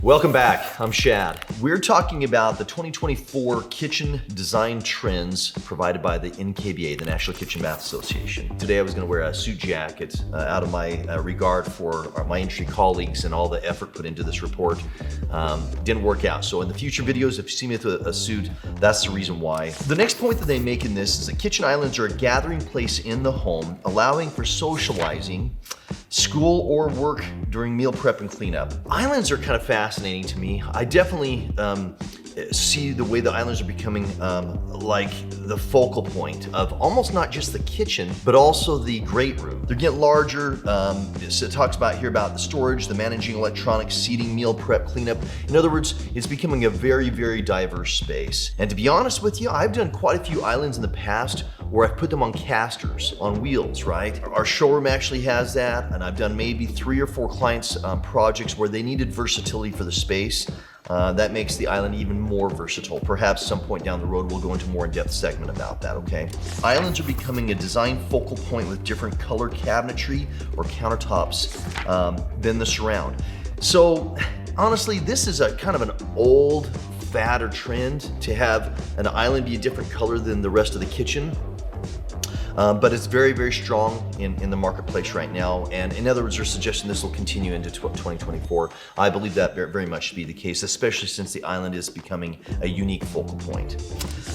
Welcome back, I'm Shad. We're talking about the 2024 kitchen design trends provided by the NKBA, the National Kitchen Bath Association. Today I was gonna wear a suit jacket out of my regard for my industry colleagues and all the effort put into this report. Didn't work out. So in the future videos, if you see me with a suit, that's the reason why. The next point that they make in this is that kitchen islands are a gathering place in the home, allowing for socializing, school or work during meal prep and cleanup. Islands are kind of fascinating to me. I definitely see the way the islands are becoming like the focal point of almost not just the kitchen, but also the great room. They're getting larger. It talks about here about the storage, the managing electronics, seating, meal prep, cleanup. In other words, it's becoming a very, very diverse space. And to be honest with you, I've done quite a few islands in the past where I've put them on casters, on wheels, right? Our showroom actually has that, and I've done maybe 3 or 4 clients' projects where they needed versatility for the space. That makes the island even more versatile. Perhaps some point down the road we'll go into more in-depth segment about that, okay? Islands are becoming a design focal point with different color cabinetry or countertops than the surround. So honestly, this is a kind of an old fad or trend to have an island be a different color than the rest of the kitchen. But it's very, very strong in the marketplace right now. And in other words, they're suggesting this will continue into 2024. I believe that very much to be the case, especially since the island is becoming a unique focal point.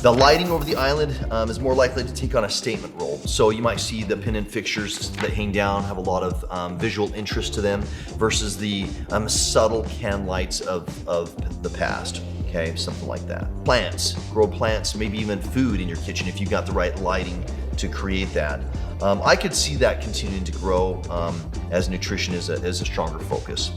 The lighting over the island is more likely to take on a statement role. So you might see the pendant fixtures that hang down have a lot of visual interest to them versus the subtle can lights of the past. Okay, something like that. Plants, grow plants, maybe even food in your kitchen if you've got the right lighting to create that. I could see that continuing to grow as nutrition is a stronger focus.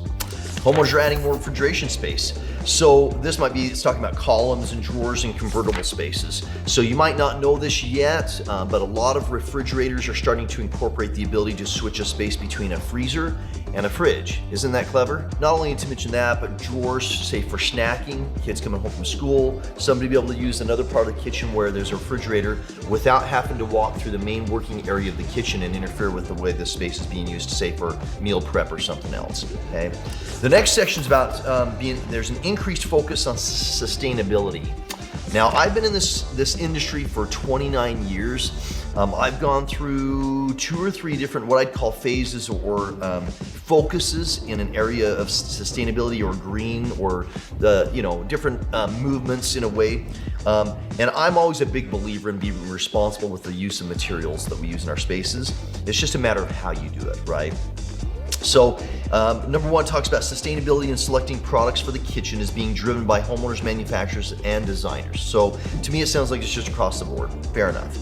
Homeowners are adding more refrigeration space. So this might be, it's talking about columns and drawers and convertible spaces. So you might not know this yet, but a lot of refrigerators are starting to incorporate the ability to switch a space between a freezer and a fridge. Isn't that clever? Not only to mention that, but drawers, say for snacking, kids coming home from school, somebody be able to use another part of the kitchen where there's a refrigerator without having to walk through the main working area of the kitchen and interfere with the way the space is being used, say for meal prep or something else, okay? The next section is about there's an increased focus on sustainability. Now, I've been in this industry for 29 years. I've gone through 2 or 3 different what I'd call phases or focuses in an area of sustainability or green or the different movements in a way. And I'm always a big believer in being responsible with the use of materials that we use in our spaces. It's just a matter of how you do it, right? So number 1 talks about sustainability and selecting products for the kitchen is being driven by homeowners, manufacturers, and designers. So to me, it sounds like it's just across the board. Fair enough.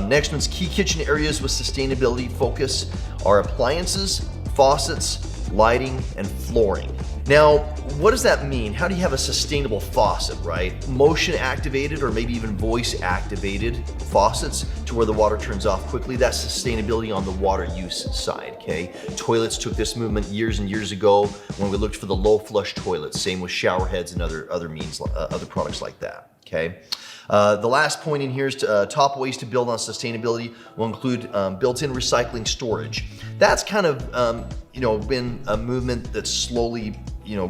Next one's key kitchen areas with sustainability focus are appliances, faucets, lighting, and flooring. Now, what does that mean? How do you have a sustainable faucet, right? Motion activated or maybe even voice activated faucets to where the water turns off quickly. That's sustainability on the water use side, okay? Toilets took this movement years and years ago when we looked for the low flush toilets. Same with shower heads and other products like that, okay? The last point in here is top ways to build on sustainability will include built-in recycling storage. That's kind of been a movement that's slowly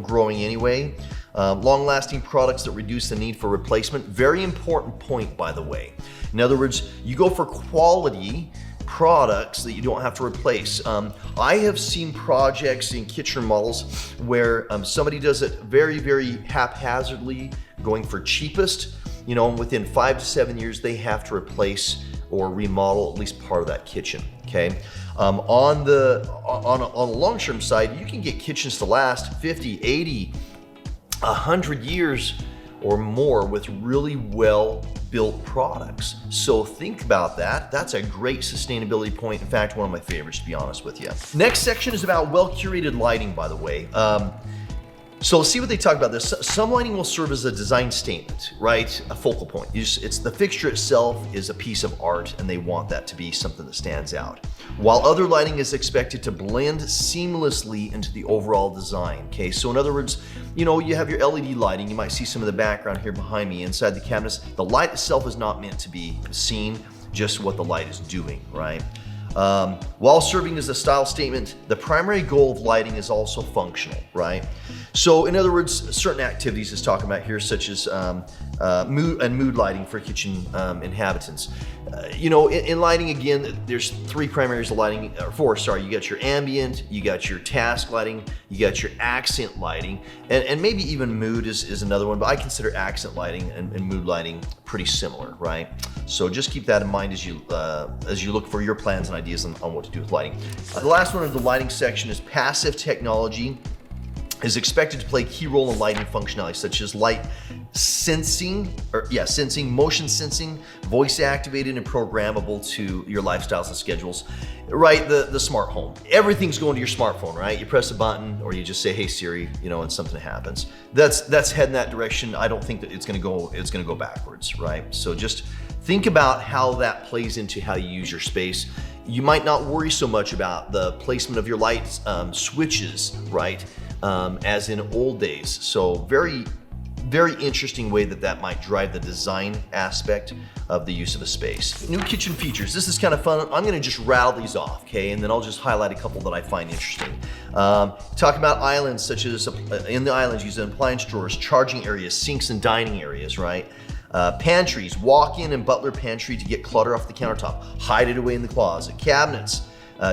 growing anyway. Long-lasting products that reduce the need for replacement. Very important point, by the way. In other words, you go for quality products that you don't have to replace. I have seen projects in kitchen remodels where somebody does it very, very haphazardly, going for cheapest. Within 5 to 7 years, they have to replace or remodel at least part of that kitchen, okay? On the long-term side, you can get kitchens to last 50, 80, 100 years or more with really well-built products. So think about that. That's a great sustainability point. In fact, one of my favorites, to be honest with you. Next section is about well-curated lighting, by the way. So let's see what they talk about this. Some lighting will serve as a design statement, right? A focal point. It's the fixture itself is a piece of art and they want that to be something that stands out. While other lighting is expected to blend seamlessly into the overall design, okay? So in other words, you have your LED lighting. You might see some of the background here behind me inside the cabinets. The light itself is not meant to be seen, just what the light is doing, right? While serving as a style statement, the primary goal of lighting is also functional, right? So in other words, certain activities is talking about here, such as mood lighting for kitchen inhabitants. You know, in lighting, again, there's three primary areas of lighting, or four, sorry. You got your ambient, you got your task lighting, you got your accent lighting, and maybe even mood is another one, but I consider accent lighting and mood lighting pretty similar, right? So just keep that in mind as you look for your plans and ideas on what to do with lighting. The last one of the lighting section is passive technology is expected to play a key role in lighting functionality, such as light sensing, motion sensing, voice activated and programmable to your lifestyles and schedules. Right, the smart home. Everything's going to your smartphone, right? You press a button or you just say, "Hey Siri," you know, and something happens. That's heading that direction. I don't think that it's gonna go backwards, right? So just think about how that plays into how you use your space. You might not worry so much about the placement of your light switches, right? As in old days. So very interesting way that might drive the design aspect of the use of a space. New kitchen features. This is kind of fun. I'm gonna just rattle these off, okay? And then I'll just highlight a couple that I find interesting. Talk about islands, such as in the islands, using appliance drawers, charging areas, sinks and dining areas, right? Pantries, walk-in and butler pantry to get clutter off the countertop, hide it away in the closet. Cabinets,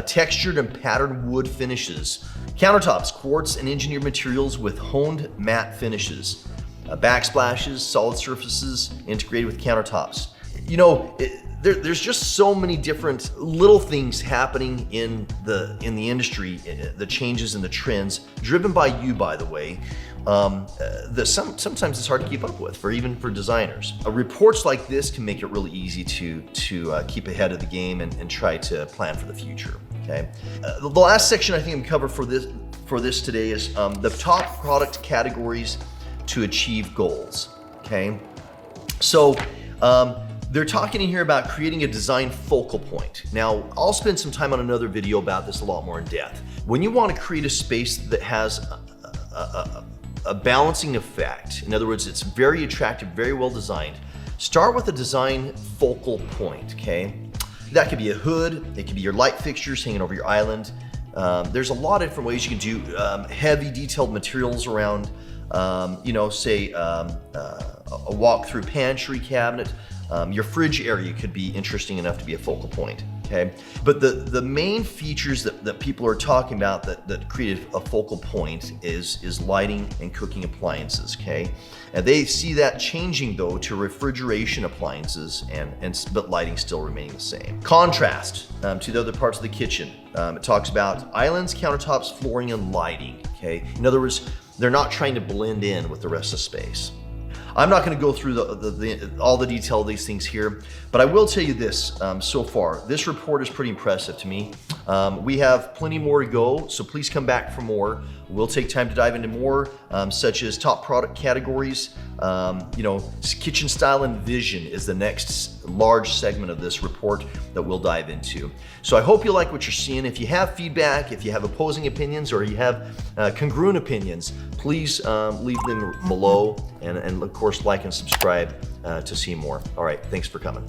textured and patterned wood finishes. Countertops, quartz and engineered materials with honed matte finishes. Backsplashes, solid surfaces integrated with countertops. You know, there's just so many different little things happening in the industry, the changes and the trends, driven by you, by the way, sometimes it's hard to keep up with, even for designers. Reports like this can make it really easy to keep ahead of the game and try to plan for the future. Okay. The last section I think I'm covered for this today is the top product categories to achieve goals. Okay. So they're talking in here about creating a design focal point. Now, I'll spend some time on another video about this a lot more in depth. When you want to create a space that has a balancing effect, in other words, it's very attractive, very well designed, start with a design focal point, okay? That could be a hood, it could be your light fixtures hanging over your island. There's a lot of different ways you can do heavy detailed materials around, say a walk-through pantry cabinet. Your fridge area could be interesting enough to be a focal point, okay? But the main features that people are talking about that create a focal point is lighting and cooking appliances, okay? And they see that changing though to refrigeration appliances but lighting still remaining the same. Contrast to the other parts of the kitchen. It talks about islands, countertops, flooring, and lighting, okay? In other words, they're not trying to blend in with the rest of the space. I'm not going to go through all the detail of these things here, but I will tell you this so far. This report is pretty impressive to me. We have plenty more to go, so please come back for more. We'll take time to dive into more, such as top product categories. Kitchen style and vision is the next large segment of this report that we'll dive into. So I hope you like what you're seeing. If you have feedback, if you have opposing opinions, or you have congruent opinions, please leave them below, and of course like and subscribe to see more. All right, thanks for coming.